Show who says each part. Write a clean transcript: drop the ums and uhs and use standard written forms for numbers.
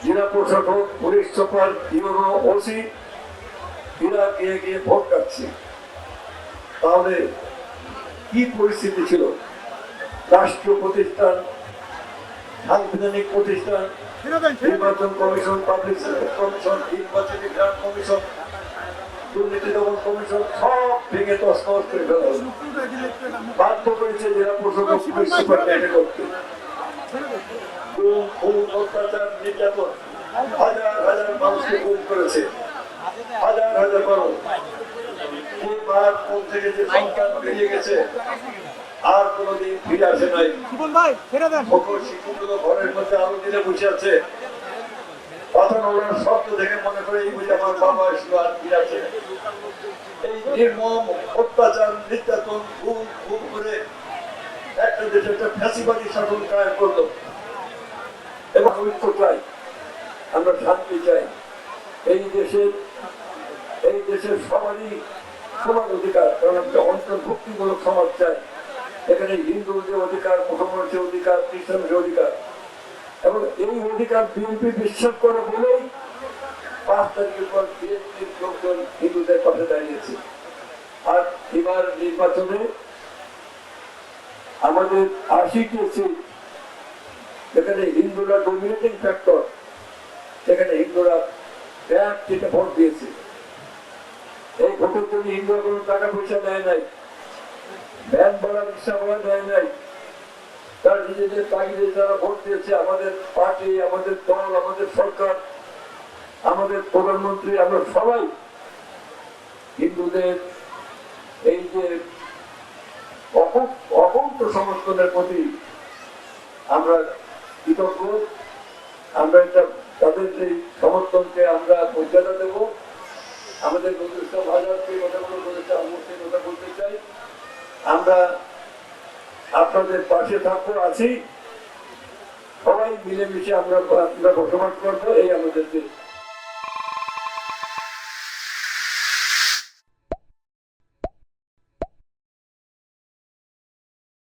Speaker 1: জেলা প্রশাসক, police super, YONO, OC এরা গিয়ে গিয়ে ভোট কাটছে। তাহলে কি পরিস্থিতি ছিল? রাষ্ট্রীয় প্রতিষ্ঠান, সাংবিধানিক প্রতিষ্ঠান, নির্বাচন কমিশন, পাবলিক সার্ভিস কমিশন, নির্বাচনী গ্রান্ট কমিশন, দুর্নীতি দমন কমিশন সব ভেঙে তছনছ করে ফেলা হলো। বাধ্য করেছে জেলা প্রশাসক, পুলিশ সুপারকে করতে। অত্যাচার, নির্যাতন, হাজার হাজার মানুষকে গুম করেছে, হাজার হাজার মানুষ। যে মার কোন থেকে যে সন্তান বেরিয়ে গেছে আর কোনদিন ফিরে আসে নাই। শিশুগুলো ঘরের মধ্যে আলো দিলে বসে আছে, কথা বলার শব্দ দেখে মনে করে এই বুঝে আমার বাবা এসে আর ফিরে আসে। এই নির্মম অত্যাচার, নির্যাতন, গুম করে একটা দেশে একটা ফ্যাসিবাদী শাসন কায়েম করলো। এবং ঐক্য চাই, আমরা শান্তি চাই। এই দেশের সবারই সমান অধিকার, কারণ একটা অন্তর্ভুক্তিমূলক সমাজ চাই। এখানে হিন্দুদের অধিকার, মুসলমানের অধিকার, খ্রিস্টানের অধিকার, এবং এই অধিকার বিএনপি বিশ্বাস করে বলেই 5 তারিখের পর বিএনপির লোকজন হিন্দুদের পাশে দাঁড়িয়েছে। আর এবার নির্বাচনে আমাদের 80টি সিট, যেখানে হিন্দুরা ডমিনেটিং ফ্যাক্টর, সেখানে হিন্দুরা ব্যাগ থেকে ভোট দিয়েছে। এই ভোটের জন্য হিন্দুরা কোনো টাকা পয়সা দেয় নাই, ভ্যান ভাড়া, রিক্সা ভাড়া দেয় নাই। তার নিজেদের তাগিদে যারা ভোট দিয়েছে, আমাদের পার্টি, আমাদের দল, আমাদের সরকার, আমাদের প্রধানমন্ত্রী, আমরা সবাই হিন্দুদের এই যে অকুণ্ঠ সমর্থনের প্রতি আমরা কৃতজ্ঞ। আমরা এটা তাদের এই সমর্থনকে আমরা মর্যাদা দেব। আমাদের নজরুল বাজারকে কথাগুলো বলেছে, আমরা সেই কথা বলতে চাই। আমরা আপনাদের পাশে থাকবো, আছি, সবাই মিলেমিশে আমরা বসবাস করবো, এই আমাদের